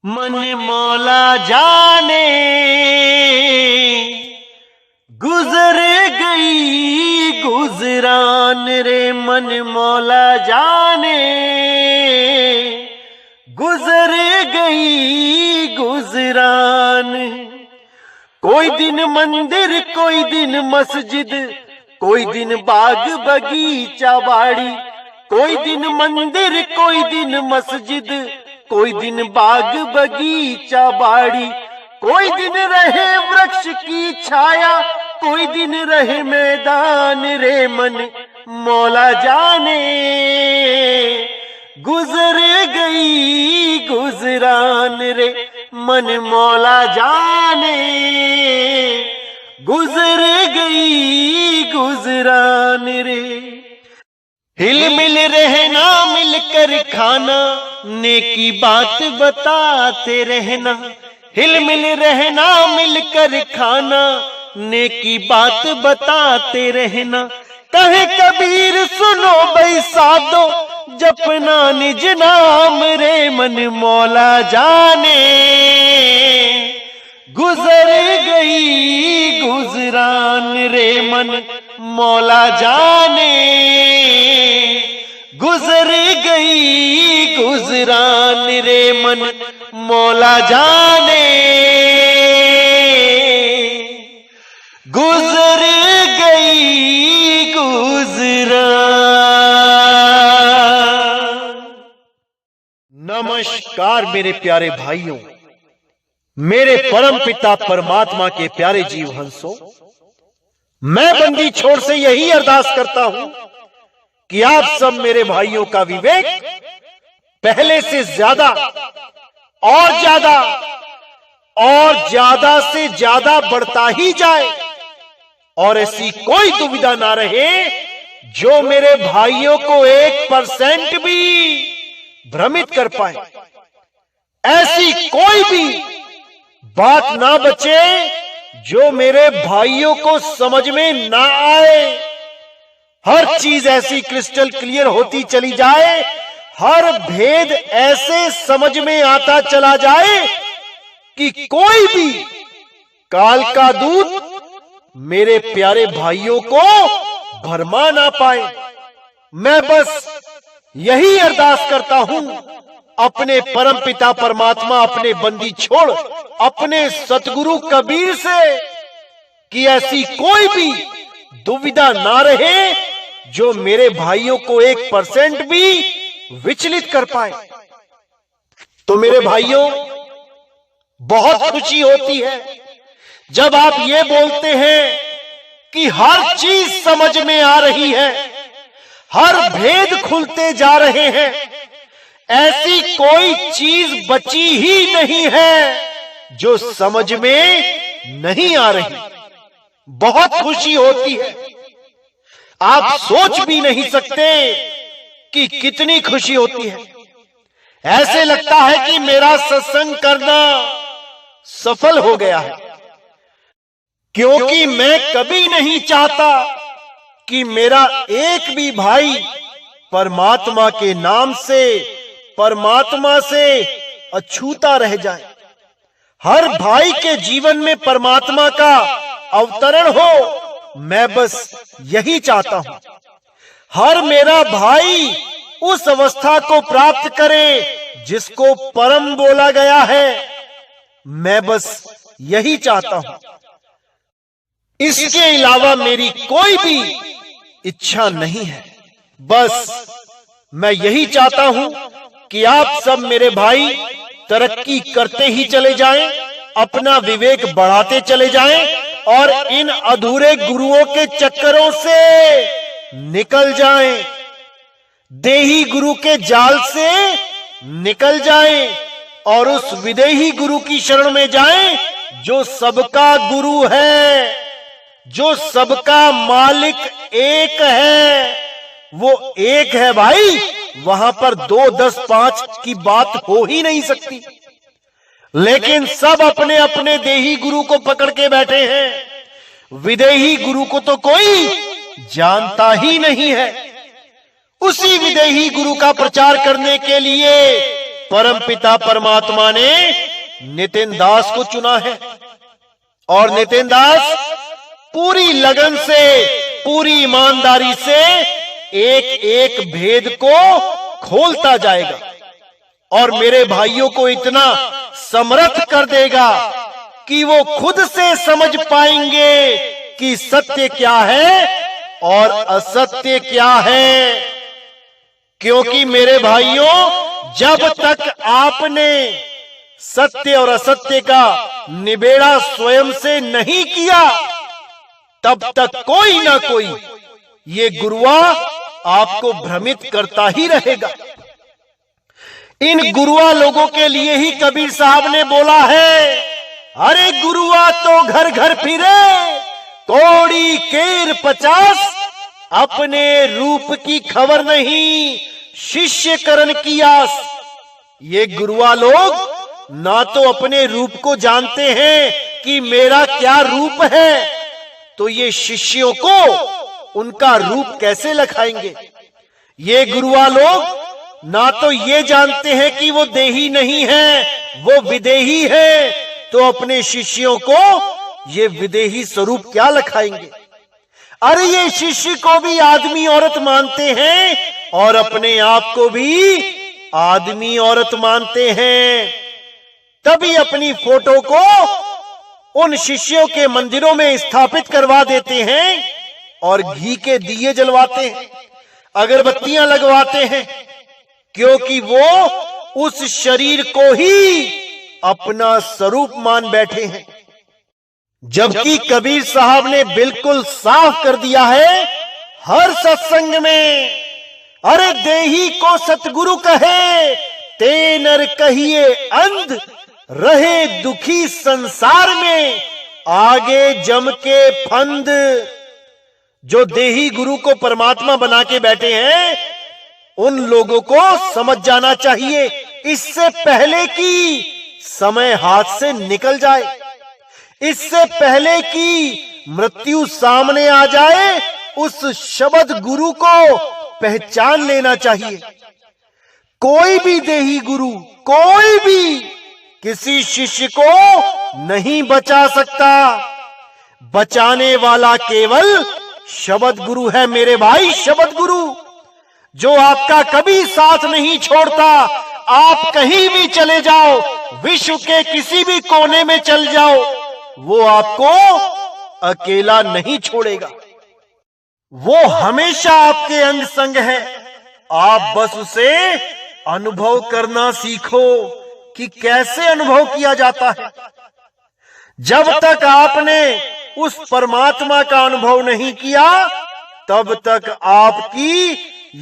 मन मौला जाने गुजर गई गुजरान रे, मन मौला जाने गुजर गई गुजरान। कोई दिन मंदिर कोई दिन मस्जिद, कोई दिन बाग बगीचा बाड़ी, कोई दिन मंदिर कोई दिन मस्जिद, कोई दिन बाग बगीचा बाड़ी, कोई दिन रहे वृक्ष की छाया, कोई दिन रहे मैदान रे, मन मौला जाने गुजर गई गुजरान रे, मन मौला जाने गुजर गई गुजरान रे। हिल मिल रहना मिलकर खाना, नेकी बात बताते रहना, हिल मिल रहना मिलकर खाना, नेकी बात बताते रहना। कहे कबीर सुनो भाई साधो, जपना निज नाम रे, मन मौला जाने गुजर गई गुजरान रे, मन मौला जाने गुजर गई गुजरान रे, मन मौला जाने गुजर गई गुजरान। नमस्कार मेरे प्यारे भाइयों, मेरे परम पिता परमात्मा के प्यारे जीव हंसों, मैं बंदी छोड़ से यही अरदास करता हूं कि आप सब मेरे भाइयों का विवेक पहले से ज्यादा और ज्यादा और ज्यादा से ज्यादा बढ़ता ही जाए, और ऐसी कोई दुविधा ना रहे जो मेरे भाइयों को 1% भी भ्रमित कर पाए। ऐसी कोई भी बात ना बचे जो मेरे भाइयों को समझ में ना आए। हर चीज ऐसी क्रिस्टल क्लियर होती चली जाए, हर भेद ऐसे समझ में आता चला जाए कि कोई भी काल का दूत मेरे प्यारे भाइयों को भरमा ना पाए। मैं बस यही अरदास करता हूं अपने परमपिता परमात्मा, अपने बंदी छोड़, अपने सतगुरु कबीर से कि ऐसी कोई भी दुविधा ना रहे जो मेरे भाइयों को 1% भी विचलित कर पाए। तो मेरे भाइयों, बहुत खुशी होती है जब आप ये बोलते हैं कि हर चीज समझ में आ रही है, हर भेद खुलते जा रहे हैं, ऐसी कोई चीज बची ही नहीं है जो समझ में नहीं आ रही। बहुत खुशी होती है, आप सोच भी नहीं सकते कि कितनी खुशी होती है। ऐसे लगता है कि मेरा सत्संग करना सफल हो गया है, क्योंकि मैं कभी नहीं चाहता कि मेरा एक भी भाई परमात्मा के नाम से, परमात्मा से अछूता रह जाए। हर भाई के जीवन में परमात्मा का अवतरण हो, मैं बस यही चाहता हूं। हर मेरा भाई उस अवस्था को प्राप्त करे जिसको परम बोला गया है, मैं बस यही चाहता हूं। इसके अलावा मेरी कोई भी इच्छा नहीं है। बस मैं यही चाहता हूं कि आप सब मेरे भाई तरक्की करते ही चले जाएं, अपना विवेक बढ़ाते चले जाएं और इन अधूरे गुरुओं के चक्करों से निकल जाएं, देही गुरु के जाल से निकल जाएं और उस विदेही गुरु की शरण में जाएं जो सबका गुरु है, जो सबका मालिक एक है। वो एक है भाई, वहां पर 2, 10, 5 की बात हो ही नहीं सकती। लेकिन सब अपने अपने देही गुरु को पकड़ के बैठे हैं, विदेही गुरु को तो कोई जानता ही नहीं है। उसी विदेही गुरु का प्रचार करने के लिए परमपिता परमात्मा ने नितिन दास को चुना है और नितिन दास पूरी लगन से, पूरी ईमानदारी से एक एक भेद को खोलता जाएगा और मेरे भाइयों को इतना समर्थ कर देगा कि वो खुद से समझ पाएंगे कि सत्य क्या है और असत्य क्या है। क्योंकि मेरे भाइयों, जब तक आपने सत्य और असत्य का निबेड़ा स्वयं से नहीं किया, तब तक कोई ना कोई ये गुरुआ आपको भ्रमित करता ही रहेगा। इन गुरुआ लोगों के लिए ही कबीर साहब ने बोला है, अरे गुरुआ तो घर घर फिरे, कौड़ी केर 50, अपने रूप की खबर नहीं, शिष्य करण की आस। ये गुरुआ लोग ना तो अपने रूप को जानते हैं कि मेरा क्या रूप है, तो ये शिष्यों को उनका रूप कैसे लखाएंगे। ये गुरुआ लोग ना तो ये जानते हैं कि वो देही नहीं है, वो विदेही है, तो अपने शिष्यों को ये विदेही स्वरूप क्या लखाएंगे। अरे ये शिष्य को भी आदमी औरत मानते हैं और अपने आप को भी आदमी औरत मानते हैं, तभी अपनी फोटो को उन शिष्यों के मंदिरों में स्थापित करवा देते हैं और घी के दिए जलवाते हैं, अगरबत्तियां लगवाते हैं, क्योंकि वो उस शरीर को ही अपना स्वरूप मान बैठे हैं। जबकि कबीर साहब ने बिल्कुल साफ कर दिया है हर सत्संग में, अरे देही को सतगुरु कहे, ते नर कहिए अंध, रहे दुखी संसार में, आगे जम के फंद। जो देही गुरु को परमात्मा बना के बैठे हैं, उन लोगों को समझ जाना चाहिए इससे पहले कि समय हाथ से निकल जाए, इससे पहले कि मृत्यु सामने आ जाए, उस शब्द गुरु को पहचान लेना चाहिए। कोई भी देही गुरु, कोई भी किसी शिष्य को नहीं बचा सकता। बचाने वाला केवल शब्द गुरु है मेरे भाई, शब्द गुरु, जो आपका कभी साथ नहीं छोड़ता। आप कहीं भी चले जाओ, विश्व के किसी भी कोने में चल जाओ, वो आपको अकेला नहीं छोड़ेगा। वो हमेशा आपके अंग संग है। आप बस उसे अनुभव करना सीखो कि कैसे अनुभव किया जाता है। जब तक आपने उस परमात्मा का अनुभव नहीं किया, तब तक आपकी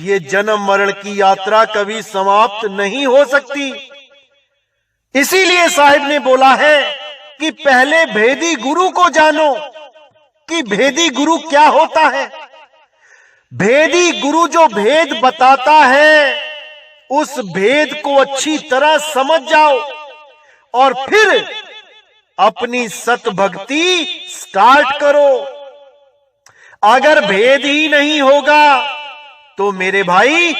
ये जन्म मरण की यात्रा कभी समाप्त नहीं हो सकती। इसीलिए साहिब ने बोला है कि पहले भेदी गुरु को जानो कि भेदी गुरु क्या होता है। भेदी गुरु जो भेद बताता है, उस भेद को अच्छी तरह समझ जाओ और फिर अपनी सत भक्ति स्टार्ट करो। अगर भेद ही नहीं होगा तो मेरे भाई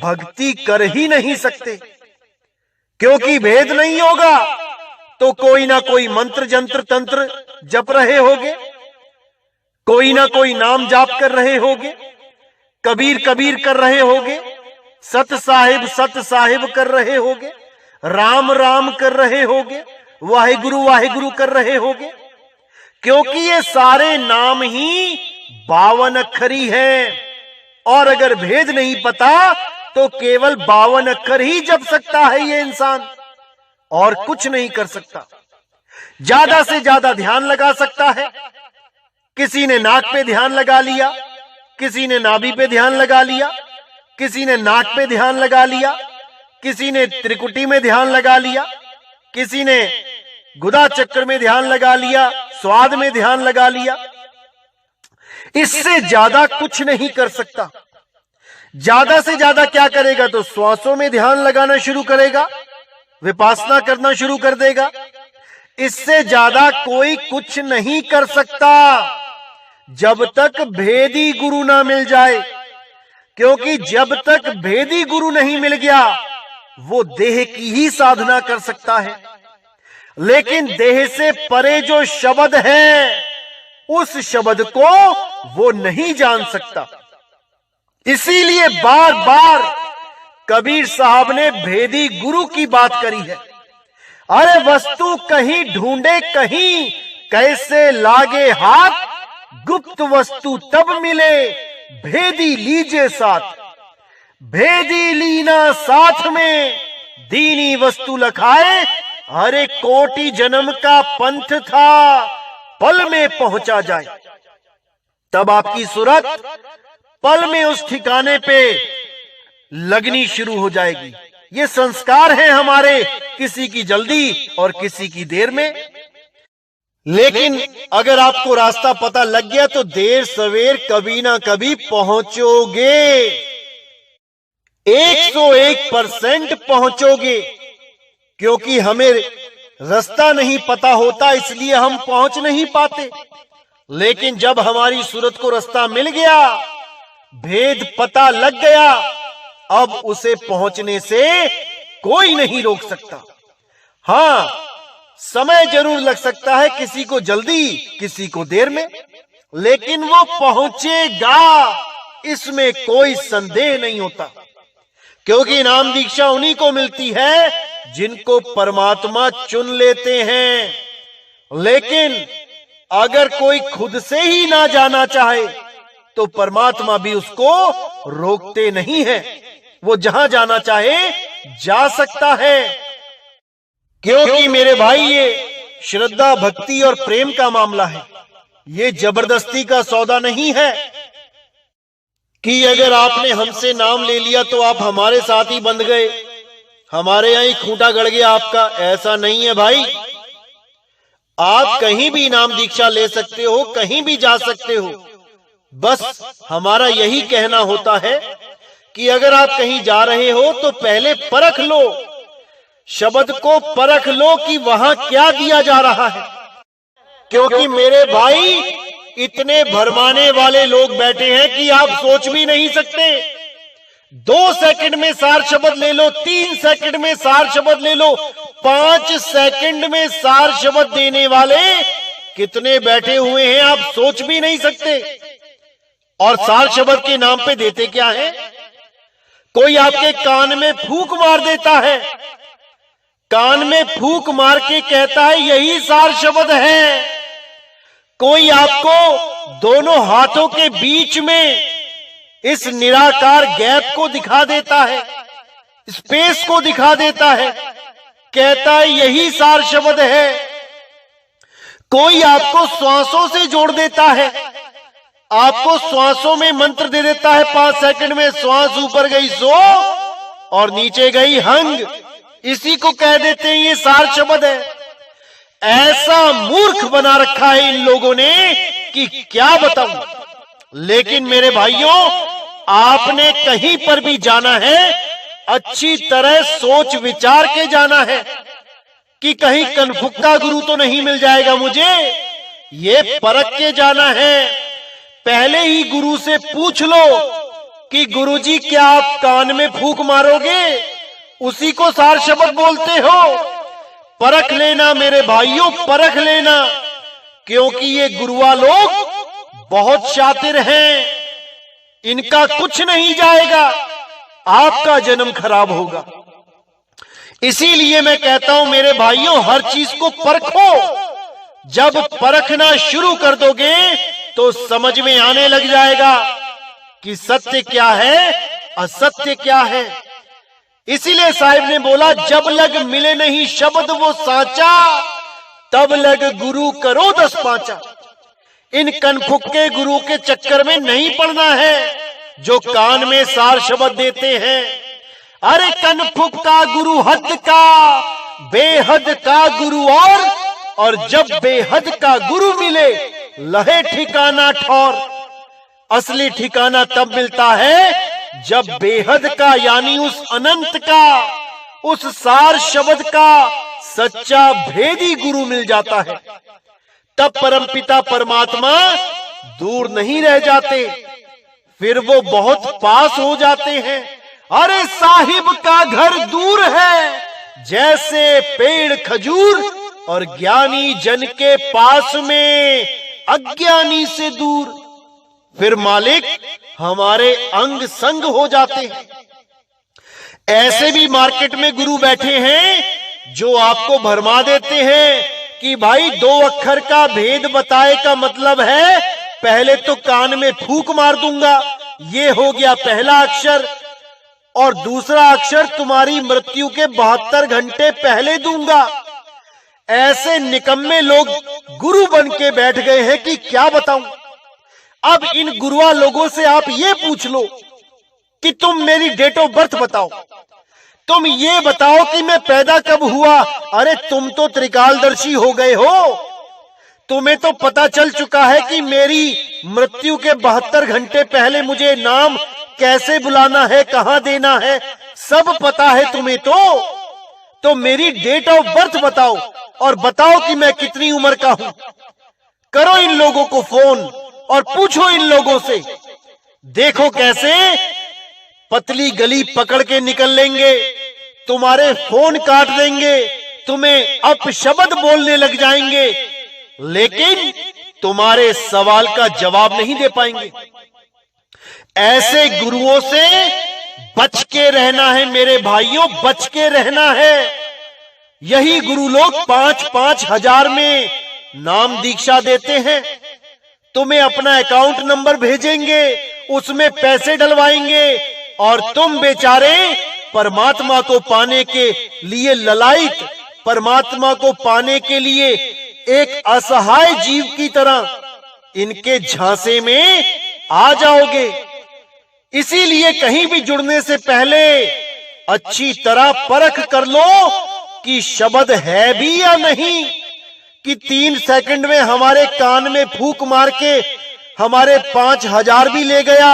भक्ति कर ही नहीं सकते, क्योंकि भेद नहीं होगा तो कोई ना कोई मंत्र जंत्र तंत्र जप रहे होगे, कोई ना कोई नाम जाप कर रहे होगे, कबीर कबीर कर रहे होगे, सत साहिब कर रहे होगे, राम राम कर रहे होगे, वाहिगुरु कर रहे होगे, क्योंकि ये सारे नाम ही 52 अक्षरी हैं। और अगर भेद नहीं पता तो केवल 52 अक्षर ही जप सकता है ये इंसान, और कुछ नहीं कर सकता। ज्यादा से ज्यादा ध्यान लगा सकता है। किसी ने नाक पे ध्यान लगा लिया, किसी ने नाभि पे ध्यान लगा लिया, किसी ने नाक पे ध्यान लगा लिया, किसी ने त्रिकुटी में ध्यान लगा लिया, किसी ने गुदा चक्र में ध्यान लगा लिया, स्वाद में ध्यान लगा लिया। इससे ज्यादा कुछ नहीं कर सकता। ज्यादा से ज्यादा क्या करेगा तो श्वासों में ध्यान लगाना शुरू करेगा, विपासना करना शुरू कर देगा। इससे ज्यादा कोई कुछ नहीं कर सकता जब तक भेदी गुरु ना मिल जाए, क्योंकि जब तक भेदी गुरु नहीं मिल गया वो देह की ही साधना कर सकता है, लेकिन देह से परे जो शब्द है उस शब्द को वो नहीं जान सकता। इसीलिए बार बार कबीर साहब ने भेदी गुरु की बात करी है। अरे वस्तु कहीं ढूंढे कहीं, कैसे लागे हाथ, गुप्त वस्तु तब मिले, भेदी लीजे साथ। भेदी लीना साथ में, दीनी वस्तु लखाए, अरे कोटि जन्म का पंथ था, पल में पहुंचा जाए। तब आपकी सूरत पल में उस ठिकाने पे लगनी शुरू हो जाएगी। ये संस्कार है हमारे, किसी की जल्दी और किसी की देर में। लेकिन अगर आपको रास्ता पता लग गया तो देर सवेर कभी ना कभी पहुंचोगे, 101% पहुंचोगे। क्योंकि हमें रास्ता नहीं पता होता, इसलिए हम पहुंच नहीं पाते। लेकिन जब हमारी सूरत को रास्ता मिल गया, भेद पता लग गया, अब उसे पहुंचने से कोई नहीं रोक सकता। हां, समय जरूर लग सकता है, किसी को जल्दी किसी को देर में, लेकिन वो पहुंचेगा, इसमें कोई संदेह नहीं होता। क्योंकि इनाम दीक्षा उन्हीं को मिलती है जिनको परमात्मा चुन लेते हैं। लेकिन अगर कोई खुद से ही ना जाना चाहे तो परमात्मा भी उसको रोकते नहीं है, वो जहां जाना चाहे जा सकता है। क्योंकि मेरे भाई ये श्रद्धा भक्ति और प्रेम का मामला है, ये जबरदस्ती का सौदा नहीं है कि अगर आपने हमसे नाम ले लिया तो आप हमारे साथ ही बंध गए, हमारे यहां ही खूंटा गड़ गया आपका। ऐसा नहीं है भाई, आप कहीं भी इनाम दीक्षा ले सकते हो, कहीं भी जा सकते हो। बस हमारा यही कहना होता है कि अगर आप कहीं जा रहे हो तो पहले परख लो, शब्द को परख लो कि वहां क्या दिया जा रहा है। क्योंकि मेरे भाई इतने भरमाने वाले लोग बैठे हैं कि आप सोच भी नहीं सकते। 2 सेकंड में सार शब्द ले लो, 3 सेकंड में सार शब्द ले लो, 5 सेकंड में सार शब्द देने वाले कितने बैठे हुए हैं, आप सोच भी नहीं सकते। और सार शब्द के नाम पे देते क्या है? कोई आपके कान में फूंक मार देता है, कान में फूंक मार के कहता है यही सार शब्द है। कोई आपको दोनों हाथों के बीच में इस निराकार गैप को दिखा देता है, स्पेस को दिखा देता है, कहता है यही सार शब्द है। कोई आपको श्वासों से जोड़ देता है, आपको श्वासों में मंत्र दे देता है, 5 सेकंड में श्वास ऊपर गई सो और नीचे गई हंग, इसी को कह देते हैं ये सार शब्द है। ऐसा मूर्ख बना रखा है इन लोगों ने कि क्या बताऊं। लेकिन मेरे भाइयों, आपने कहीं पर भी जाना है, अच्छी तरह सोच विचार के जाना है कि कहीं कनफुक्का गुरु तो नहीं मिल जाएगा मुझे, ये परख के जाना है। पहले ही गुरु से पूछ लो कि गुरुजी क्या आप कान में फूंक मारोगे, उसी को सार शब्द बोलते हो। परख लेना मेरे भाइयों, परख लेना, क्योंकि ये गुरुआ लोग बहुत शातिर हैं, इनका कुछ नहीं जाएगा, आपका जन्म खराब होगा। इसीलिए मैं कहता हूं मेरे भाइयों, हर चीज को परखो। जब परखना शुरू कर दोगे तो समझ में आने लग जाएगा कि सत्य क्या है, असत्य क्या है। इसीलिए साहिब ने बोला, जब लग मिले नहीं शब्द वो साचा, तब लग गुरु करो 10 पांचा। इन कनफुक्के गुरु के चक्कर में नहीं पड़ना है जो कान में सार शब्द देते हैं। अरे कनफुक्का गुरु हद का, बेहद का गुरु और जब बेहद का गुरु मिले लहे ठिकाना ठौर। असली ठिकाना तब मिलता है जब बेहद का यानी उस अनंत का, उस सार शब्द का सच्चा भेदी गुरु मिल जाता है। तब परमपिता परमात्मा दूर नहीं रह जाते, फिर वो बहुत पास हो जाते हैं। अरे साहिब का घर दूर है जैसे पेड़ खजूर, और ज्ञानी जन के पास में अज्ञानी से दूर। फिर मालिक हमारे अंग संग हो जाते हैं। ऐसे भी मार्केट में गुरु बैठे हैं जो आपको भरमा देते हैं कि भाई 2 अक्षर का भेद बताए का मतलब है पहले तो कान में फूंक मार दूंगा, ये हो गया पहला अक्षर, और दूसरा अक्षर तुम्हारी मृत्यु के 72 घंटे पहले दूंगा। ऐसे निकम्मे लोग गुरु बन के बैठ गए हैं कि क्या बताऊं। अब इन गुरुआ लोगों से आप ये पूछ लो कि तुम मेरी डेट ऑफ बर्थ बताओ, तुम ये बताओ कि मैं पैदा कब हुआ। अरे तुम तो त्रिकालदर्शी हो गए हो, तुम्हें तो पता चल चुका है कि मेरी मृत्यु के 72 घंटे पहले मुझे नाम कैसे बुलाना है, कहां देना है, सब पता है तुम्हें। तो मेरी डेट ऑफ बर्थ बताओ और बताओ कि मैं कितनी उम्र का हूं। करो इन लोगों को फोन और पूछो इन लोगों से, देखो कैसे पतली गली पकड़ के निकल लेंगे, तुम्हारे फोन काट देंगे, तुम्हें अपशब्द बोलने लग जाएंगे, लेकिन तुम्हारे सवाल का जवाब नहीं दे पाएंगे। ऐसे गुरुओं से बच के रहना है मेरे भाइयों, बच के रहना है। यही गुरु लोग 5-5 हजार में नाम दीक्षा देते हैं, तुम्हें अपना अकाउंट नंबर भेजेंगे, उसमें पैसे डलवाएंगे, और तुम बेचारे परमात्मा को पाने के लिए ललायत, परमात्मा को पाने के लिए एक असहाय जीव की तरह इनके झांसे में आ जाओगे। इसीलिए कहीं भी जुड़ने से पहले अच्छी तरह परख कर लो कि शब्द है भी या नहीं, कि 3 सेकंड में हमारे कान में फूंक मार के हमारे 5000 भी ले गया,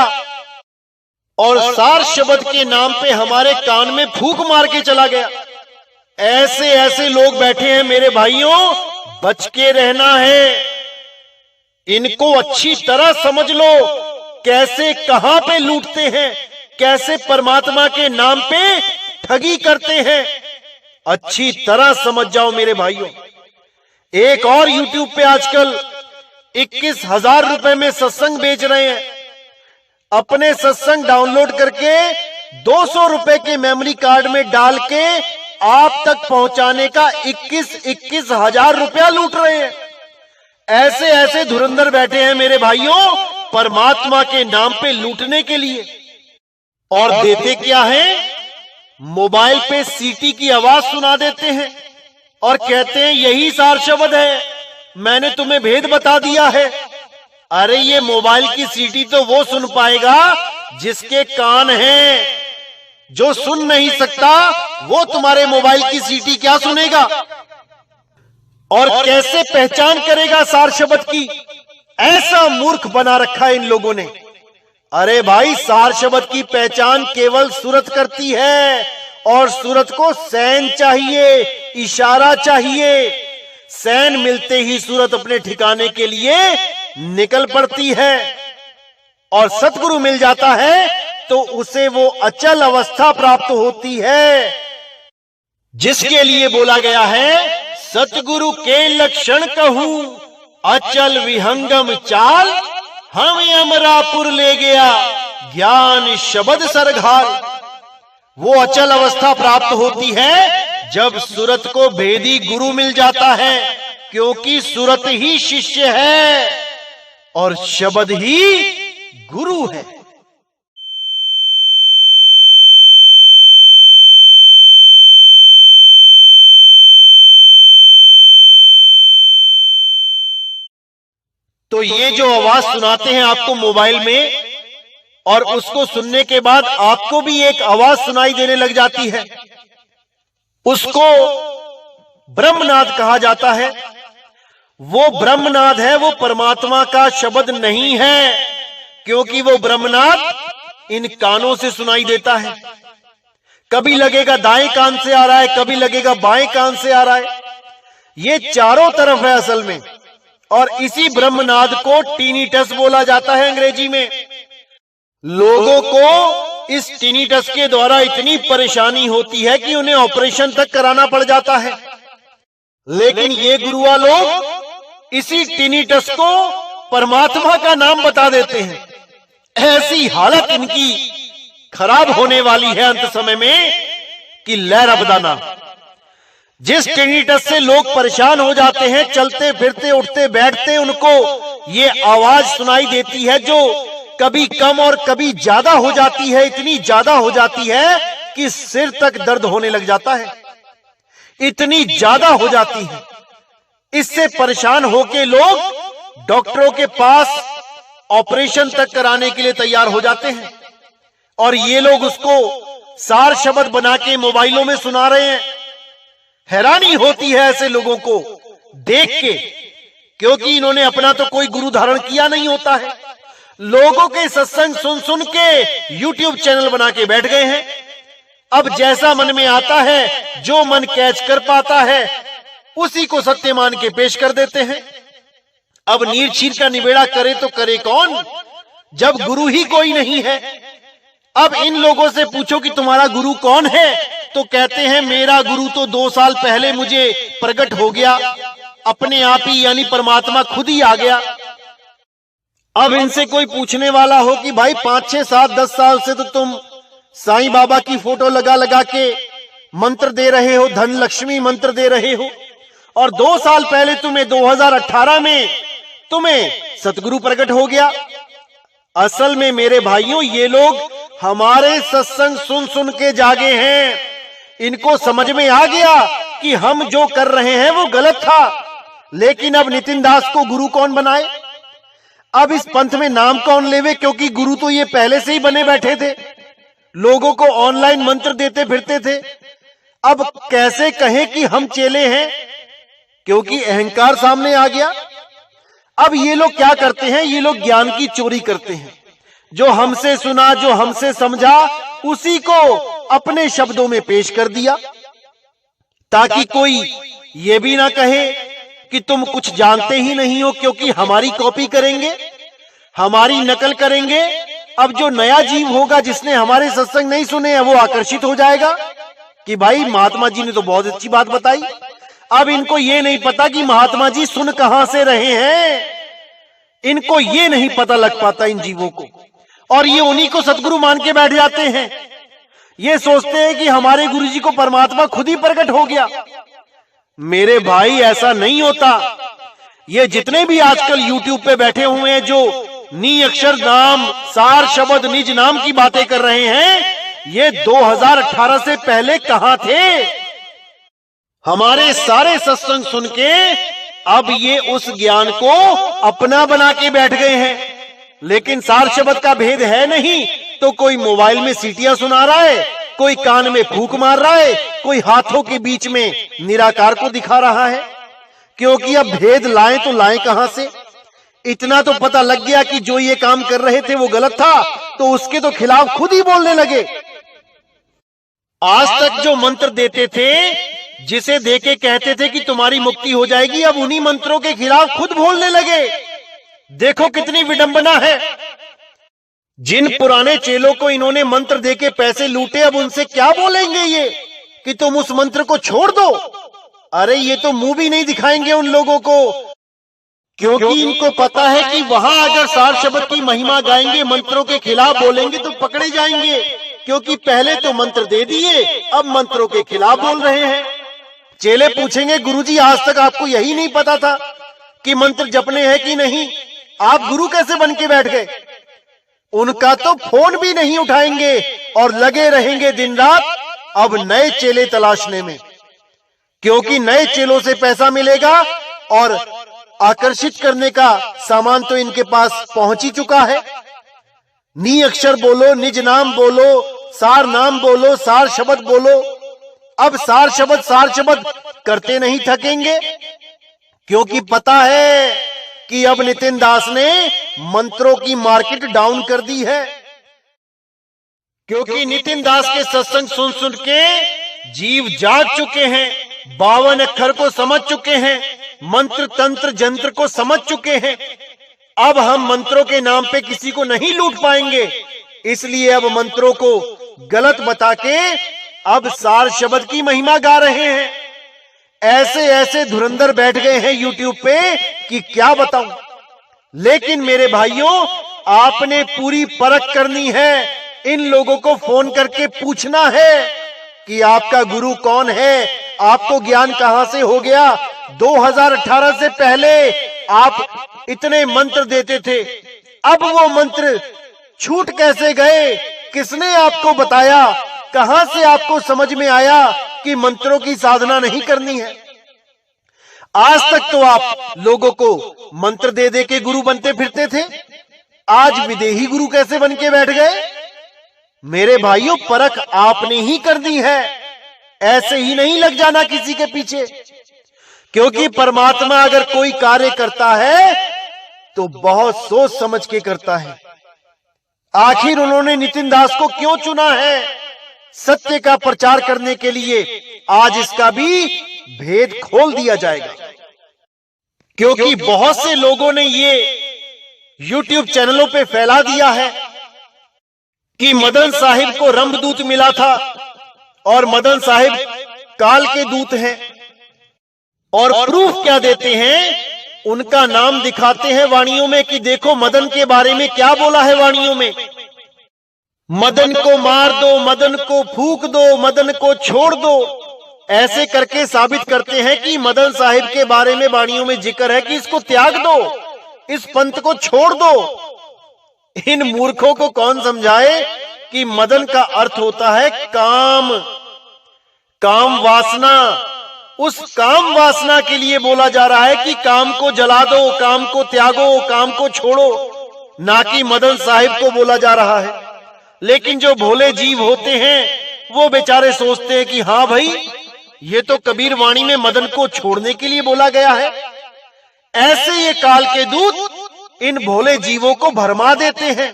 और सार शब्द के नाम पे हमारे कान में फूंक मार के चला गया। ऐसे ऐसे लोग बैठे हैं मेरे भाइयों, बच के रहना है। इनको अच्छी तरह समझ लो, कैसे कहां पे लूटते हैं, कैसे परमात्मा के नाम पे ठगी करते हैं, अच्छी तरह समझ जाओ मेरे भाइयों। एक और YouTube पे आजकल 21,000 रुपए में सत्संग बेच रहे हैं। अपने सत्संग डाउनलोड करके 200 रुपए के मेमोरी कार्ड में डाल के आप तक पहुंचाने का 21 हजार रुपया लूट रहे हैं। ऐसे ऐसे धुरंधर बैठे हैं मेरे भाइयों परमात्मा के नाम पे लूटने के लिए। और देते क्या है, मोबाइल पे सीटी की आवाज सुना देते हैं और कहते हैं यही सार शब्द है, मैंने तुम्हें भेद बता दिया है। अरे ये मोबाइल की सीटी तो वो सुन पाएगा जिसके कान हैं, जो सुन नहीं सकता वो तुम्हारे मोबाइल की सीटी क्या सुनेगा। और कैसे पहचान करेगा सार शब्द की, ऐसा मूर्ख बना रखा है इन लोगों ने। अरे भाई, सार शब्द की पहचान केवल सूरत करती है, और सूरत को सैन चाहिए, इशारा चाहिए। सैन मिलते ही सूरत अपने ठिकाने के लिए निकल पड़ती है, और सतगुरु मिल जाता है तो उसे वो अचल अवस्था प्राप्त होती है, जिसके लिए बोला गया है सतगुरु के लक्षण कहूं, अचल विहंगम चाल, हमें अमरापुर ले गया ज्ञान शब्द सरघाल। वो अचल अवस्था प्राप्त होती है जब सूरत को भेदी गुरु मिल जाता है, क्योंकि सूरत ही शिष्य है और शब्द ही गुरु है। तो ये जो आवाज सुनाते हैं आपको मोबाइल में, और उसको सुनने के बाद आपको भी एक आवाज सुनाई देने लग जाती है, उसको ब्रह्मनाद कहा जाता है। वो ब्रह्मनाद है, वो परमात्मा का शब्द नहीं है, क्योंकि वो ब्रह्मनाद इन कानों से सुनाई देता है। कभी लगेगा दाएं कान से आ रहा है, कभी लगेगा बाएं कान से आ रहा है, ये चारों तरफ है असल में। और इसी ब्रह्मनाद को टीनीटस बोला जाता है अंग्रेजी में। लोगों को इस टिनीटस के द्वारा इतनी परेशानी होती है कि उन्हें ऑपरेशन तक कराना पड़ जाता है। लेकिन ये गुरुआ लोग इसी टिनीटस को परमात्मा का नाम बता देते हैं। ऐसी हालत इनकी खराब होने वाली है अंत समय में कि लहर अबदाना। जिस टिनीटस से लोग परेशान हो जाते हैं, चलते फिरते उठते बैठते उनको ये आवाज सुनाई देती है जो कभी कम और कभी ज्यादा हो जाती है। इतनी ज्यादा हो जाती है कि सिर तक दर्द होने लग जाता है, इतनी ज्यादा हो जाती है। इससे परेशान होके लोग डॉक्टरों के पास ऑपरेशन तक कराने के लिए तैयार हो जाते हैं और ये लोग उसको सार शब्द बना के मोबाइलों में सुना रहे हैं। हैरानी होती है ऐसे लोगों को देख के, क्योंकि इन्होंने अपना तो कोई गुरु धारण किया नहीं होता है। लोगों के सत्संग सुन सुन के YouTube चैनल बना के बैठ गए हैं। अब जैसा मन में आता है, जो मन कैच कर पाता है, उसी को सत्य मान के पेश कर देते हैं। अब नीर चीर का निबेड़ा करे तो करे कौन, जब गुरु ही कोई नहीं है। अब इन लोगों से पूछो कि तुम्हारा गुरु कौन है, तो कहते हैं मेरा गुरु तो 2 साल पहले मुझे प्रकट हो गया, अपने आप ही, यानी परमात्मा खुद ही आ गया। अब इनसे कोई पूछने वाला हो कि भाई 5, 6, 7, 10 साल से तो तुम साईं बाबा की फोटो लगा लगा के मंत्र दे रहे हो, धन लक्ष्मी मंत्र दे रहे हो, और 2 साल पहले तुम्हें 2018 में तुम्हें सतगुरु प्रकट हो गया। असल में मेरे भाइयों, ये लोग हमारे सत्संग सुन सुन के जागे हैं। इनको समझ में आ गया कि हम जो कर रहे हैं वो गलत था। लेकिन अब नितिन दास को गुरु कौन बनाए, अब इस पंथ में नाम कौन लेवे, क्योंकि गुरु तो ये पहले से ही बने बैठे थे, लोगों को ऑनलाइन मंत्र देते फिरते थे। अब कैसे कहें कि हम चेले हैं, क्योंकि अहंकार सामने आ गया। अब ये लोग क्या करते हैं, ये लोग ज्ञान की चोरी करते हैं। जो हमसे सुना, जो हमसे समझा, उसी को अपने शब्दों में पेश कर दिया, ताकि कोई ये भी ना कहे कि तुम कुछ जानते ही नहीं हो, क्योंकि हमारी कॉपी करेंगे, हमारी नकल करेंगे। अब जो नया जीव होगा जिसने हमारे सत्संग नहीं सुने हैं, वो आकर्षित हो जाएगा कि भाई महात्मा जी ने तो बहुत अच्छी बात बताई। अब इनको ये नहीं पता कि महात्मा जी सुन कहां से रहे हैं, इनको ये नहीं पता लग पाता इन जीवों को, और ये उन्हीं को सतगुरु मान के बैठ जाते हैं। ये सोचते हैं कि हमारे गुरुजी को परमात्मा खुद ही प्रकट हो गया। मेरे भाई, ऐसा नहीं होता। ये जितने भी आजकल YouTube पे बैठे हुए हैं जो नी अक्षर नाम, सार शब्द, निज नाम की बातें कर रहे हैं, ये 2018 से पहले कहां थे। हमारे सारे सत्संग सुन के अब ये उस ज्ञान को अपना बना के बैठ गए हैं। लेकिन सार शब्द का भेद है नहीं, तो कोई मोबाइल में सीटियां सुना रहा है, कोई कान में फूंक मार रहा है, कोई हाथों के बीच में निराकार को दिखा रहा है। क्योंकि अब भेद लाएं तो लाएं कहां से। इतना तो पता लग गया कि जो ये काम कर रहे थे वो गलत था, तो उसके तो खिलाफ खुद ही बोलने लगे। आज तक जो मंत्र देते थे, जिसे देके कहते थे कि तुम्हारी मुक्ति हो जाएगी, अब उन्हीं मंत्रों के खिलाफ खुद बोलने लगे। देखो कितनी विडंबना है। जिन पुराने चेलों को इन्होंने मंत्र देके पैसे लूटे, अब उनसे क्या बोलेंगे ये कि तुम उस मंत्र को छोड़ दो। अरे ये तो मुंह भी नहीं दिखाएंगे उन लोगों को, क्योंकि इनको पता है कि वहां अगर सार शब्द की महिमा गाएंगे, मंत्रों के खिलाफ बोलेंगे तो पकड़े जाएंगे, क्योंकि पहले तो मंत्र दे दिए, अब मंत्रों के खिलाफ बोल रहे हैं। चेले पूछेंगे, गुरुजी आज तक आपको यही नहीं पता था कि मंत्र जपने हैं कि नहीं, आप गुरु कैसे बन के बैठ गए। उनका तो फोन भी नहीं उठाएंगे और लगे रहेंगे दिन रात अब नए चेले तलाशने में, क्योंकि नए चेलों से पैसा मिलेगा और आकर्षित करने का सामान तो इनके पास पहुंच ही चुका है। नी अक्षर बोलो, निज नाम बोलो, सार नाम बोलो, सार शब्द बोलो। अब सार शब्द करते नहीं थकेंगे, क्योंकि पता है कि अब नितिन दास ने मंत्रों की मार्केट डाउन कर दी है। क्योंकि नितिन दास के सत्संग सुन सुन के जीव जाग चुके हैं, 52 अक्षर को समझ चुके हैं, मंत्र तंत्र जंत्र को समझ चुके हैं। अब हम मंत्रों के नाम पे किसी को नहीं लूट पाएंगे, इसलिए अब मंत्रों को गलत बता के अब सार शब्द की महिमा गा रहे हैं। ऐसे ऐसे धुरंधर बैठ गए हैं यूट्यूब पे कि क्या बताऊं। लेकिन मेरे भाइयों, आपने पूरी परख करनी है। इन लोगों को फोन करके पूछना है कि आपका गुरु कौन है, आपको ज्ञान कहां से हो गया। 2018 से पहले आप इतने मंत्र देते थे, अब वो मंत्र छूट कैसे गए? किसने आपको बताया? कहां से आपको समझ में आया कि मंत्रों की साधना नहीं करनी है? आज तक तो आप लोगों को मंत्र दे दे के गुरु बनते फिरते थे, आज विदेही गुरु कैसे बन के बैठ गए? मेरे भाइयों, परख आपने ही करनी है, ऐसे ही नहीं लग जाना किसी के पीछे। क्योंकि परमात्मा अगर कोई कार्य करता है तो बहुत सोच समझ के करता है। आखिर उन्होंने नितिन दास को क्यों चुना है? सत्य का प्रचार करने के लिए। आज इसका भी भेद खोल दिया जाएगा। क्योंकि बहुत से लोगों ने ये YouTube चैनलों पे फैला दिया है कि मदन साहिब को रंभदूत मिला था और मदन साहिब काल के दूत हैं। और प्रूफ क्या देते हैं? उनका नाम दिखाते हैं वाणियों में कि देखो मदन के बारे में क्या बोला है वाणियों में। मदन को मार दो, मदन को फूंक दो, मदन को छोड़ दो। ऐसे करके साबित करते हैं कि मदन साहिब के बारे में वाणियों में जिक्र है कि इसको त्याग दो, इस पंथ को छोड़ दो। इन मूर्खों को कौन समझाए कि मदन का अर्थ होता है काम, काम वासना। उस काम वासना के लिए बोला जा रहा है कि काम को जला दो, काम को त्यागो, काम को छोड़ो, ना कि मदन साहिब को बोला जा रहा है। लेकिन जो भोले जीव होते हैं वो बेचारे सोचते हैं कि हाँ भाई, ये तो कबीर वाणी में मदन को छोड़ने के लिए बोला गया है। ऐसे ये काल के दूत इन भोले जीवों को भरमा देते हैं।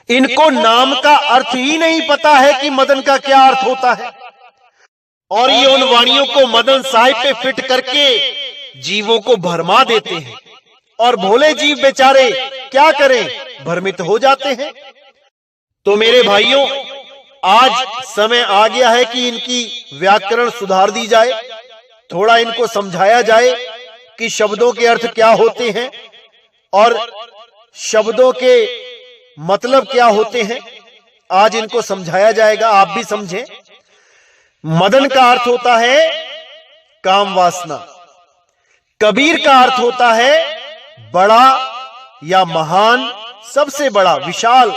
इनको नाम का अर्थ ही नहीं पता है कि मदन का क्या अर्थ होता है, और ये उन वाणियों को मदन साहिब पे फिट करके जीवों को भरमा देते हैं। और भोले जीव बेचारे क्या करें, भ्रमित हो जाते हैं। तो मेरे भाइयों, आज समय आ गया है कि इनकी व्याकरण सुधार दी जाए, थोड़ा इनको समझाया जाए कि शब्दों के अर्थ क्या होते हैं और शब्दों के मतलब क्या होते हैं। आज इनको समझाया जाएगा, आप भी समझें। मदन का अर्थ होता है काम वासना। कबीर का अर्थ होता है बड़ा या महान, सबसे बड़ा, विशाल।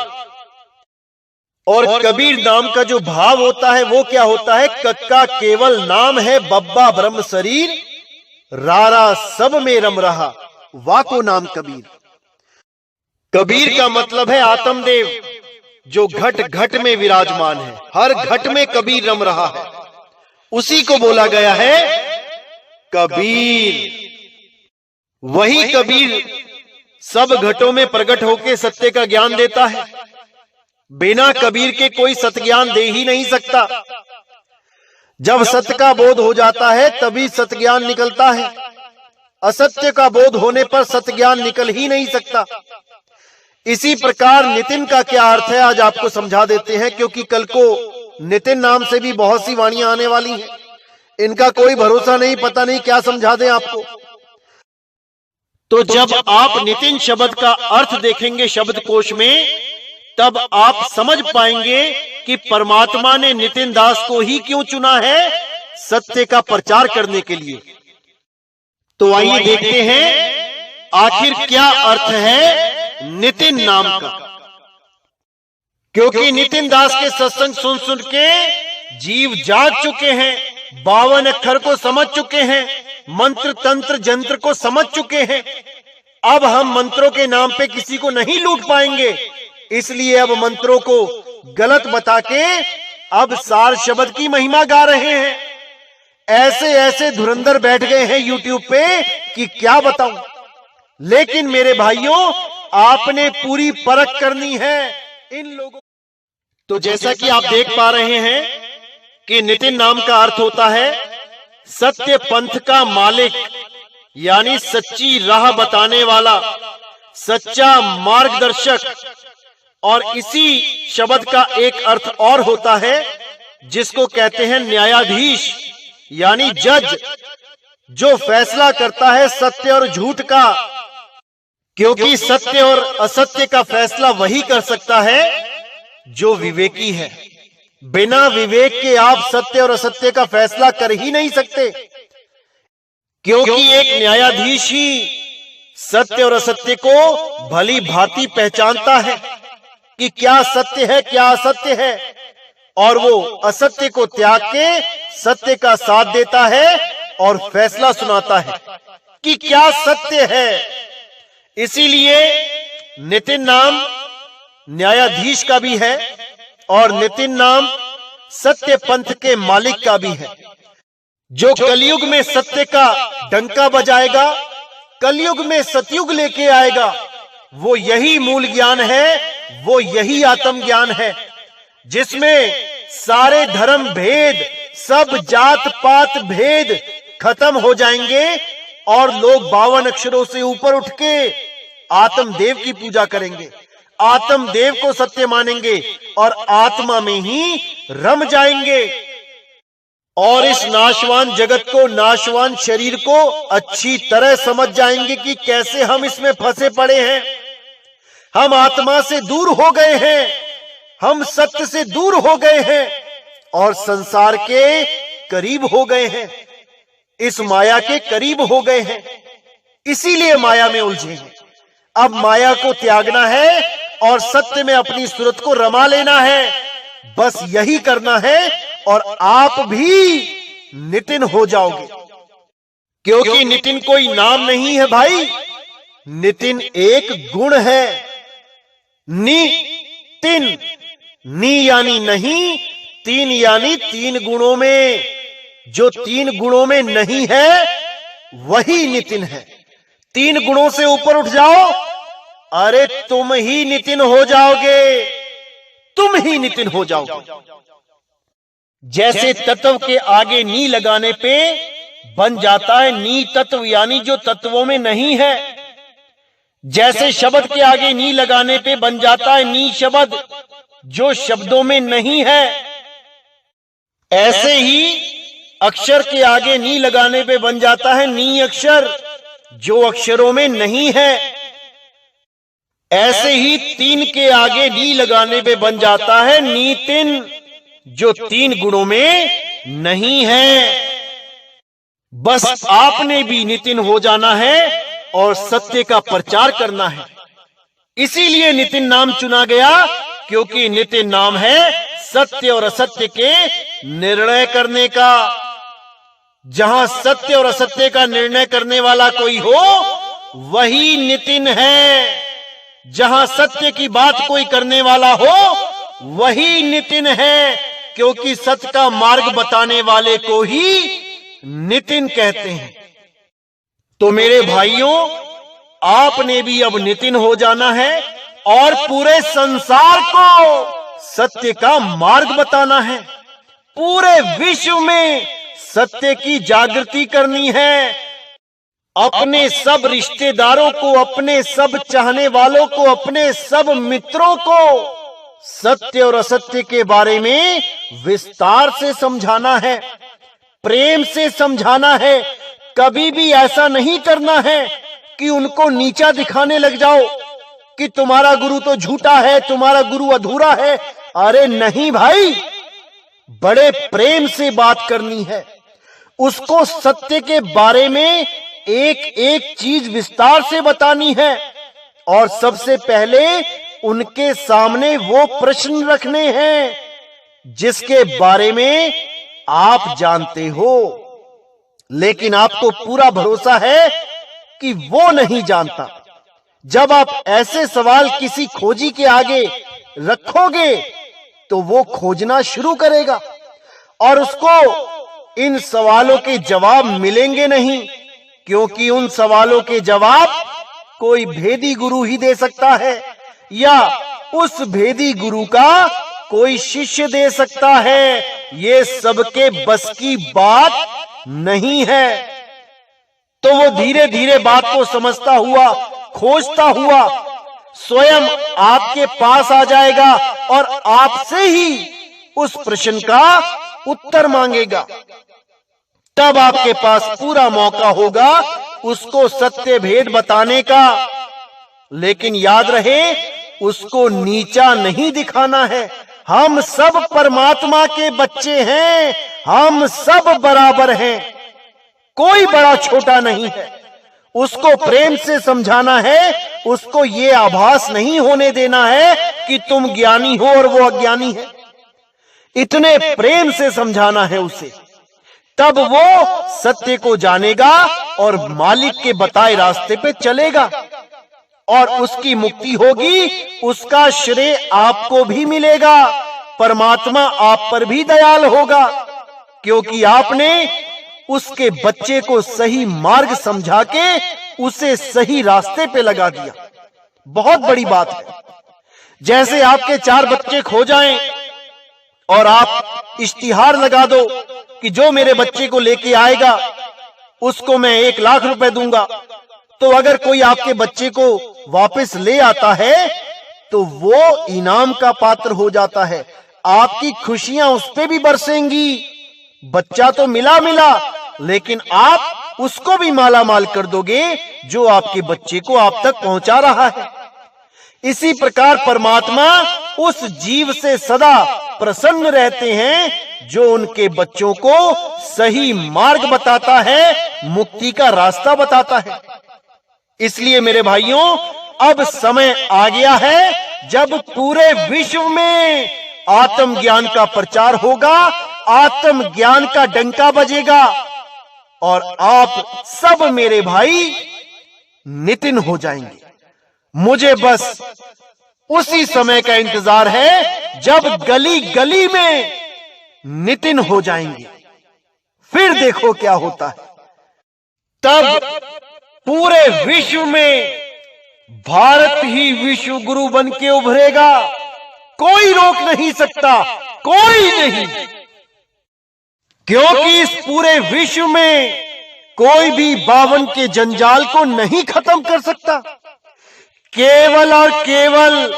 और कबीर नाम का जो भाव होता है वो क्या होता है? कक्का केवल नाम है, बब्बा ब्रह्म शरीर, रारा सब में रम रहा, वाको नाम कबीर। कबीर का मतलब है आत्मदेव, जो घट घट में विराजमान है, हर घट में कबीर रम रहा है, उसी को बोला गया है कबीर। वही कबीर सब घटों में प्रकट होकर सत्य का ज्ञान देता है। बिना कबीर के कोई सत्य ज्ञान दे ही नहीं सकता। जब सत्य का बोध हो जाता है तभी सत्य ज्ञान निकलता है। असत्य का बोध होने पर सत्य ज्ञान निकल ही नहीं सकता। इसी प्रकार नितिन का क्या अर्थ है आज आपको समझा देते हैं, क्योंकि कल को नितिन नाम से भी बहुत सी वाणियां आने वाली हैं। इनका कोई भरोसा नहीं, पता नहीं क्या समझा दें आपको। तो जब आप नितिन शब्द का अर्थ देखेंगे शब्दकोश में, तब आप समझ पाएंगे कि परमात्मा ने नितिन दास को ही क्यों चुना है सत्य का प्रचार करने के लिए। तो आइए देखते हैं आखिर क्या अर्थ है नितिन नाम का। क्योंकि नितिन दास के सत्संग सुन सुन के जीव जाग चुके हैं, 52 अक्षर को समझ चुके हैं, मंत्र तंत्र जंत्र को समझ चुके हैं। अब हम मंत्रों के नाम पे किसी को नहीं लूट पाएंगे, इसलिए अब मंत्रों को गलत बता के अब सार शब्द की महिमा गा रहे हैं। ऐसे ऐसे धुरंधर बैठ गए हैं यूट्यूब पे कि क्या बताऊं। लेकिन मेरे भाइयों, आपने पूरी परख करनी है इन लोगों। तो जैसा कि आप देख पा रहे हैं कि नितिन नाम का अर्थ होता है सत्य पंथ का मालिक, यानी सच्ची राह बताने वाला, सच्चा मार्गदर्शक। और इसी शब्द का एक अर्थ और होता है जिसको कहते हैं न्यायाधीश, यानी जज, जो फैसला करता है सत्य और झूठ का। क्योंकि सत्य और असत्य का फैसला वही कर सकता है जो विवेकी है। बिना विवेक के आप सत्य और असत्य का फैसला कर ही नहीं सकते, क्योंकि एक न्यायाधीश ही सत्य और असत्य को भली भांति पहचानता है कि क्या सत्य है क्या असत्य है, और वो असत्य को त्याग के सत्य का साथ देता है और फैसला सुनाता है कि क्या सत्य है। इसीलिए नितिन नाम न्यायाधीश का भी है और नितिन नाम सत्य पंथ के मालिक का भी है। जो कलयुग में सत्य का डंका बजाएगा, कलयुग में सतयुग लेके आएगा, वो यही मूल ज्ञान है, वो यही आत्म ज्ञान है, जिसमें सारे धर्म भेद, सब जात पात भेद खत्म हो जाएंगे और लोग 52 अक्षरों से ऊपर उठ के आत्मदेव की पूजा करेंगे, आत्मदेव को सत्य मानेंगे और आत्मा में ही रम जाएंगे। और इस नाशवान जगत को, नाशवान शरीर को अच्छी तरह समझ जाएंगे कि कैसे हम इसमें फंसे पड़े हैं। हम आत्मा से दूर हो गए हैं, हम सत्य से दूर हो गए हैं और संसार के करीब हो गए हैं, इस माया के करीब हो गए हैं, इसीलिए माया में उलझे हैं। अब माया को त्यागना है और सत्य में अपनी सूरत को रमा लेना है, बस यही करना है और आप भी नितिन हो जाओगे। क्योंकि नितिन कोई नाम नहीं है भाई, नितिन एक गुण है। नितिन, नी यानी नहीं, तीन यानी 3 गुणों में, जो 3 गुणों में नहीं है वही नितिन है। 3 गुणों से ऊपर उठ जाओ, अरे तुम ही नितिन हो जाओगे, तुम ही नितिन हो जाओगे। जैसे तत्व के आगे नी लगाने पे बन जाता है नी तत्व, यानी जो तत्वों में नहीं है। जैसे शब्द के आगे नी लगाने पे बन जाता है नी शब्द, जो शब्दों में नहीं है। ऐसे ही अक्षर के आगे नी लगाने पे बन जाता है नी अक्षर, जो अक्षरों में नहीं है। ऐसे ही 3 के आगे नी लगाने पे बन जाता है नितिन, जो 3 गुणों में नहीं है। बस आपने भी नितिन हो जाना है और सत्य का प्रचार करना है। इसीलिए नितिन नाम चुना गया, क्योंकि नितिन नाम है सत्य और असत्य के निर्णय करने का। जहां सत्य और असत्य का निर्णय करने वाला कोई हो वही नितिन है। जहां सत्य की बात कोई करने वाला हो वही नितिन है, क्योंकि सत्य का मार्ग बताने वाले को ही नितिन कहते हैं। तो मेरे भाइयों, आपने भी अब नितिन हो जाना है और पूरे संसार को सत्य का मार्ग बताना है। पूरे विश्व में सत्य की जागृति करनी है। अपने सब रिश्तेदारों को, अपने सब चाहने वालों को, अपने सब मित्रों को सत्य और असत्य के बारे में विस्तार से समझाना है, प्रेम से समझाना है। कभी भी ऐसा नहीं करना है कि उनको नीचा दिखाने लग जाओ कि तुम्हारा गुरु तो झूठा है, तुम्हारा गुरु अधूरा है। अरे नहीं भाई, बड़े प्रेम से बात करनी है। उसको सत्य के बारे में एक एक चीज विस्तार से बतानी है और सबसे पहले उनके सामने वो प्रश्न रखने हैं जिसके बारे में आप जानते हो, लेकिन आपको पूरा भरोसा है कि वो नहीं जानता। जब आप ऐसे सवाल किसी खोजी के आगे रखोगे तो वो खोजना शुरू करेगा और उसको इन सवालों के जवाब मिलेंगे नहीं, क्योंकि उन सवालों के जवाब कोई भेदी गुरु ही दे सकता है या उस भेदी गुरु का कोई शिष्य दे सकता है। ये सबके बस की बात नहीं है। तो वो धीरे धीरे बात को समझता हुआ, खोजता हुआ, स्वयं आपके पास आ जाएगा और आपसे ही उस प्रश्न का उत्तर मांगेगा। तब आपके पास पूरा मौका होगा उसको सत्य भेद बताने का। लेकिन याद रहे, उसको नीचा नहीं दिखाना है। हम सब परमात्मा के बच्चे हैं, हम सब बराबर हैं, कोई बड़ा छोटा नहीं है। उसको प्रेम से समझाना है, उसको ये आभास नहीं होने देना है कि तुम ज्ञानी हो और वो अज्ञानी है। इतने प्रेम से समझाना है उसे, तब वो सत्य को जानेगा और मालिक के बताए रास्ते पे चलेगा और उसकी मुक्ति होगी। उसका श्रेय आपको भी मिलेगा, परमात्मा आप पर भी दयाल होगा, क्योंकि आपने उसके बच्चे को सही मार्ग समझा के उसे सही रास्ते पे लगा दिया। बहुत बड़ी बात है। जैसे आपके 4 बच्चे खो जाएं और आप इश्तिहार लगा दो कि जो मेरे बच्चे को लेके आएगा उसको मैं 1 लाख रुपए दूंगा, तो अगर कोई आपके बच्चे को वापस ले आता है तो वो इनाम का पात्र हो जाता है। आपकी खुशियां उस पे भी बरसेंगी। बच्चा तो मिला, लेकिन आप उसको भी माला माल कर दोगे जो आपके बच्चे को आप तक पहुंचा रहा है। इसी प्रकार परमात्मा उस जीव से सदा प्रसन्न रहते हैं जो उनके बच्चों को सही मार्ग बताता है, मुक्ति का रास्ता बताता है। इसलिए मेरे भाइयों, अब समय आ गया है जब पूरे विश्व में आत्मज्ञान का प्रचार होगा, आत्मज्ञान का डंका बजेगा और आप सब मेरे भाई नितिन हो जाएंगे। मुझे बस उसी समय का इंतजार है जब गली गली में नितिन हो जाएंगे। फिर देखो क्या होता है। तब पूरे विश्व में भारत ही विश्व गुरु बन के उभरेगा। कोई रोक नहीं सकता, कोई नहीं, क्योंकि इस पूरे विश्व में कोई भी 52 के जंजाल को नहीं खत्म कर सकता। केवल और केवल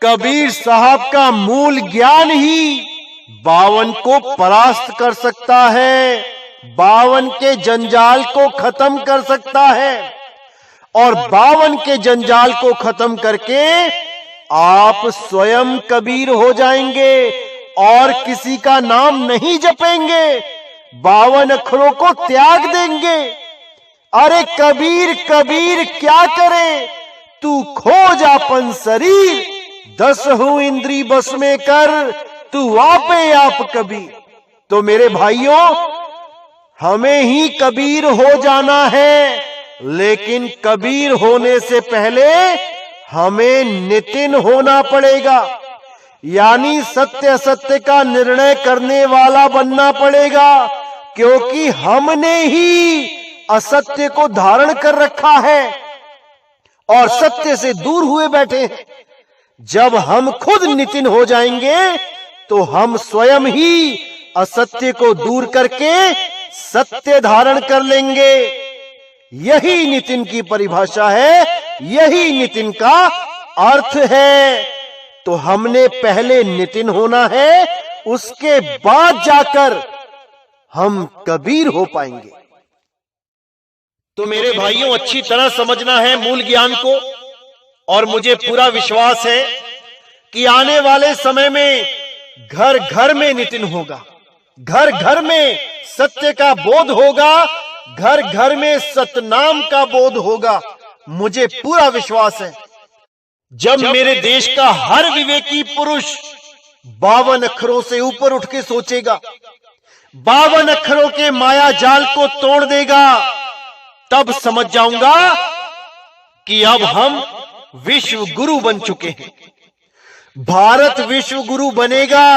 कबीर साहब का मूल ज्ञान ही 52 को परास्त कर सकता है, 52 के जंजाल को खत्म कर सकता है। और 52 के जंजाल को खत्म करके आप स्वयं कबीर हो जाएंगे और किसी का नाम नहीं जपेंगे, 52 अक्षरों को त्याग देंगे। अरे कबीर कबीर क्या करे, तू खोज अपन शरीर, 10 इंद्री बस में कर, तू आपे आप कबीर। तो मेरे भाइयों, हमें ही कबीर हो जाना है, लेकिन कबीर होने से पहले हमें नितिन होना पड़ेगा, यानी सत्य असत्य का निर्णय करने वाला बनना पड़ेगा, क्योंकि हमने ही असत्य को धारण कर रखा है और सत्य से दूर हुए बैठे हैं। जब हम खुद नितिन हो जाएंगे तो हम स्वयं ही असत्य को दूर करके सत्य धारण कर लेंगे। यही नितिन की परिभाषा है, यही नितिन का अर्थ है। तो हमने पहले नितिन होना है, उसके बाद जाकर हम कबीर हो पाएंगे। तो मेरे भाइयों, अच्छी तरह समझना है मूल ज्ञान को, और मुझे पूरा विश्वास है कि आने वाले समय में घर घर में नितिन होगा, घर घर में सत्य का बोध होगा, घर घर में सतनाम का बोध होगा। मुझे पूरा विश्वास है जब मेरे देश का हर विवेकी पुरुष 52 अक्षरों से ऊपर उठ के सोचेगा, 52 अक्षरों के माया जाल को तोड़ देगा, तब समझ जाऊंगा कि अब हम विश्व गुरु बन चुके हैं। भारत विश्व गुरु बनेगा,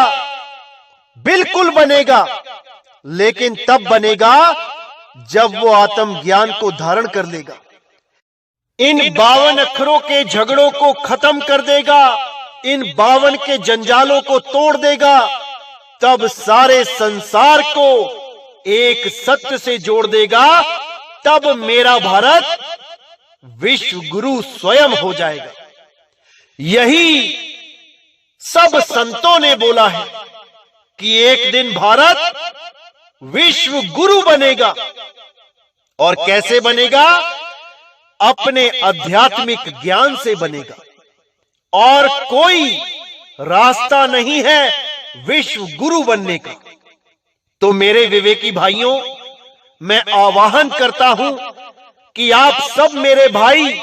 बिल्कुल बनेगा, लेकिन तब बनेगा जब वो आत्मज्ञान को धारण कर लेगा, इन 52 अक्षरों के झगड़ों को खत्म कर देगा, इन 52 के जंजालों को तोड़ देगा, तब सारे संसार को एक सत्य से जोड़ देगा। तब मेरा भारत विश्व गुरु स्वयं हो जाएगा। यही सब संतों ने बोला है कि एक दिन भारत विश्व गुरु बनेगा। और कैसे बनेगा? अपने आध्यात्मिक ज्ञान से बनेगा। और कोई रास्ता नहीं है विश्व गुरु बनने का। तो मेरे विवेकी भाइयों, मैं आह्वान करता हूं कि आप सब मेरे भाई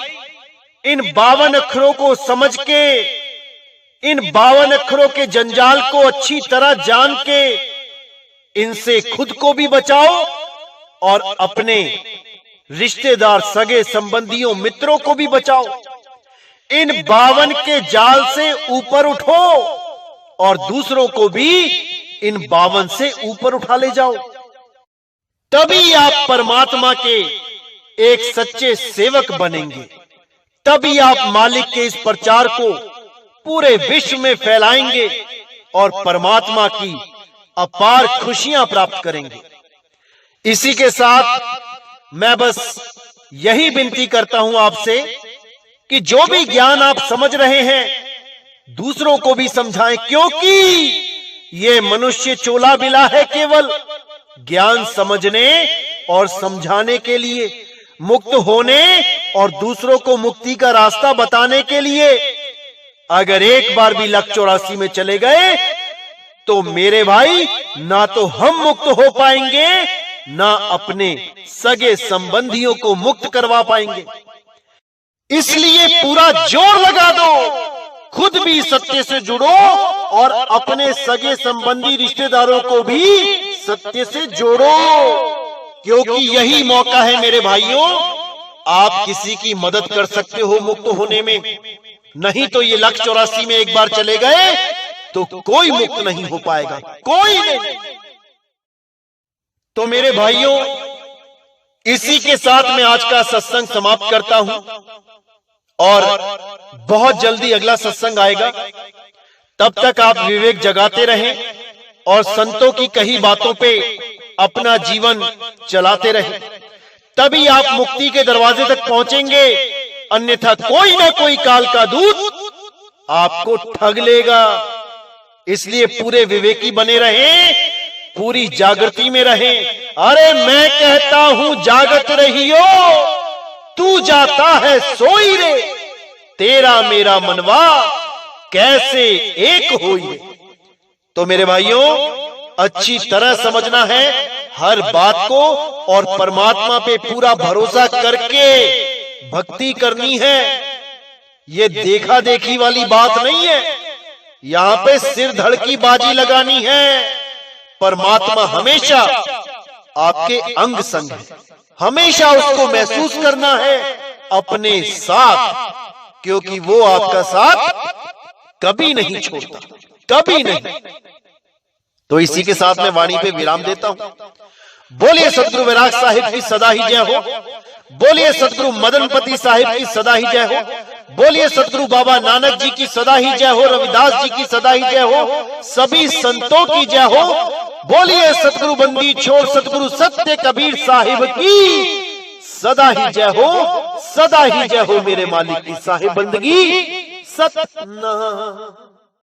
इन 52 अक्षरों को समझ के, इन 52 अक्षरों के जंजाल को अच्छी तरह जान के इनसे खुद को भी बचाओ और अपने रिश्तेदार, सगे संबंधियों, मित्रों को भी बचाओ। इन 52 के जाल से ऊपर उठो और दूसरों को भी इन 52 से ऊपर उठा ले जाओ। तभी आप परमात्मा के एक सच्चे सेवक बनेंगे। तभी आप मालिक के इस प्रचार को पूरे विश्व में फैलाएंगे और परमात्मा की अपार खुशियां प्राप्त करेंगे। इसी के साथ मैं बस यही विनती करता हूं आपसे कि जो भी ज्ञान आप समझ रहे हैं दूसरों को भी समझाएं, क्योंकि ये मनुष्य चोला बिला है केवल ज्ञान समझने और समझाने के लिए, मुक्त होने और दूसरों को मुक्ति का रास्ता बताने के लिए। अगर एक बार भी लक्ष्य 84 में चले गए तो मेरे भाई, ना तो हम मुक्त हो पाएंगे, ना अपने सगे संबंधियों को मुक्त करवा पाएंगे। इसलिए पूरा जोर लगा दो, खुद भी सत्य से जुड़ो और अपने सगे संबंधी रिश्तेदारों को भी सत्य से जोड़ो, क्योंकि यही मौका है मेरे भाइयों, आप किसी की मदद कर सकते हो मुक्त होने में। नहीं तो ये लक्ष्य 84 में एक बार चले गए तो कोई मुक्त नहीं हो पाएगा, कोई नहीं। तो मेरे भाइयों, इसी के साथ मैं आज का सत्संग समाप्त करता हूं और बहुत जल्दी अगला सत्संग आएगा। तब तक आप विवेक जगाते रहें और संतों की कही बातों पे अपना जीवन चलाते रहें। तभी आप मुक्ति के दरवाजे तक पहुंचेंगे, अन्यथा कोई ना कोई काल का दूत आपको ठग लेगा। इसलिए पूरे विवेकी बने रहें, पूरी जागृति में रहें। अरे मैं कहता हूं जागत रहियो, तू जाता है सोई रे, तेरा मेरा मनवा कैसे एक होई। तो मेरे भाइयों, अच्छी तरह समझना है हर बात को और परमात्मा पे पूरा भरोसा करके भक्ति करनी है। ये देखा देखी वाली बात नहीं है, यहां पे सिर धड़ की बाजी लगानी है। परमात्मा हमेशा आपके अंग संग है, हमेशा उसको महसूस करना है अपने साथ, क्योंकि वो आपका साथ कभी नहीं छोड़ता, कभी नहीं। तो इसी के साथ मैं वाणी पे विराम देता हूं। बोलिए सतगुरु वैराग साहिब की सदा ही जय हो। बोलिए सतगुरु मदनपति साहिब की सदा ही जय हो। बोलिए सतगुरु बाबा नानक जी की सदा ही जय हो। रविदास जी की सदा ही जय हो। सभी संतों की जय हो। बोलिए सतगुरु बंदी छोड़ सतगुरु सत्य कबीर साहिब की सदा ही जय हो, सदा ही जय हो। मेरे मालिक की साहिब बंदगी सतना।